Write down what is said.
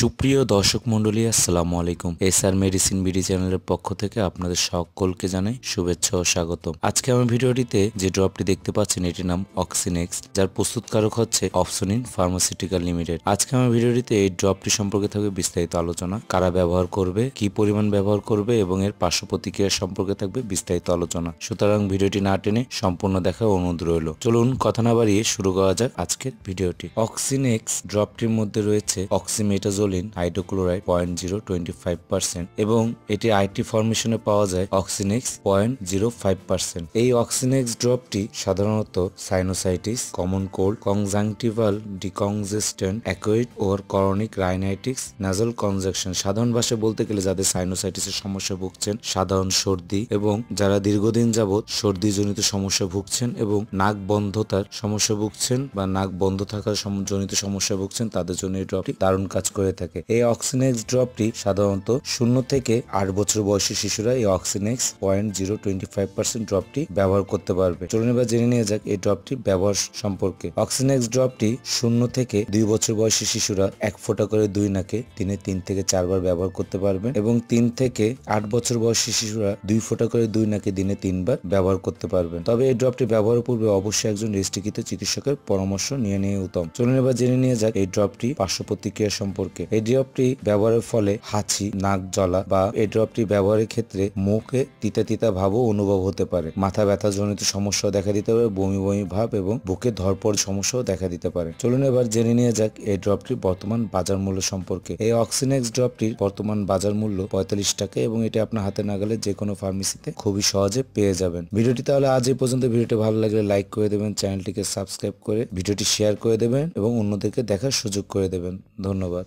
সুপ্রিয় দর্শক মন্ডলী, আসসালামু আলাইকুম। এসআর মেডিসিন বিডি চ্যানেলের পক্ষ থেকে আপনাদের সকলকে জানাই শুভেচ্ছা ও স্বাগতম। আজকে আমার ভিডিওটিতে যে ড্রপটি দেখতে পাচ্ছেন এটির নাম অক্সিনেক্স, যার প্রস্তুতকারক হচ্ছে অপসনিন ফার্মাসিউটিক্যাল লিমিটেড। আজকে আমার ভিডিওটিতে এই ড্রপটি সম্পর্কে থাকবে বিস্তারিত আলোচনা, কারা ব্যবহার করবে, কি পরিমাণ ব্যবহার করবে এবং এর পার্শ্ব প্রতিক্রিয়া সম্পর্কে থাকবে বিস্তারিত আলোচনা। সুতরাং ভিডিওটি না টেনে সম্পূর্ণ দেখার অনুরোধ রইল। চলুন কথা না বাড়িয়ে শুরু করা যাক আজকের ভিডিওটি। অক্সিনেক্স ড্রপটির মধ্যে রয়েছে অক্সিমেটাজোলিন হাইড্রোক্লোরাইড 0.05% এবং এটি আইটি ফরমেশনে পাওয়া যায় অক্সিনেক্স 0.05%। এই অক্সিনেক্স ড্রপটি সাধারণত sinusitis, common cold, conjunctival decongestant, acute or chronic rhinitis, nasal congestion, সাধারণ ভাষায় বলতে গেলে যাদের সাইনোসাইটিসের সমস্যা ভুগছেন, সাধারণ সর্দি এবং যারা দীর্ঘদিন যাবৎ সর্দিজনিত সমস্যা ভুগছেন এবং নাক বন্ধতার সমস্যা ভুগছেন বা নাক বন্ধ থাকার জনিত সমস্যা ভুগছেন, তাদের জন্য এই ড্রপটি দারুণ কাজ করে থাকে। এই অক্সিনেক্স ড্রপটি সাধারণত 0 থেকে 8 বছর বয়সী শিশুরা এই অক্সিনেক্স 0.025% ড্রপটি ব্যবহার করতে পারবে। চলুন এবার জেনে নিয়ে যাক এই ড্রপটি ব্যবহার সম্পর্কে। অক্সিনেক্স ড্রপটি 0 থেকে 2 বছর বয়সী শিশুরা 1 ফোঁটা করে 2 নাকে দিনে 3 থেকে 4 বার ব্যবহার করতে পারবেন এবং 3 থেকে 8 বছর বয়সী শিশুরা 2 ফোঁটা করে 2 নাকে দিনে 3 বার ব্যবহার করতে পারবেন। তবে এই ড্রপটি ব্যবহারের পূর্বে অবশ্যই একজন রেজিস্ট্রিকৃত চিকিৎসকের পরামর্শ নিয়ে নেওয়া উত্তম। চলুন এবার জেনে নিয়ে যাক এই ড্রপটি পার্শ্ব প্রতিক্রিয়া সম্পর্কে। এই ড্রপটি ব্যবহারের ফলে হাঁচি, নাক জ্বলা বা এই ড্রপটি ব্যবহারের ক্ষেত্রে মুখে তিতা তিতা ভাবও অনুভব হতে পারে। মাথা ব্যথা জনিত সমস্যাও দেখা দিতে পারে, বমি বমি ভাব এবং বুকে ধরপড় সমস্যাও দেখা দিতে পারে। চলুন এবার জেনে নিয়ে যাক এই ড্রপটির বর্তমান বাজার মূল্য সম্পর্কে। এই অক্সিনেক্স ড্রপটির বর্তমান বাজার মূল্য 45 টাকা এবং এটি আপনার হাতে নাগালে যে কোনো ফার্মেসিতে খুবই সহজে পেয়ে যাবেন। ভিডিওটি তাহলে আজ এই পর্যন্ত। ভিডিওটি ভালো লাগলে লাইক করে দেবেন, চ্যানেলটিকে সাবস্ক্রাইব করে ভিডিওটি শেয়ার করে দেবেন এবং অন্যদেরকে দেখার সুযোগ করে দেবেন। ধন্যবাদ।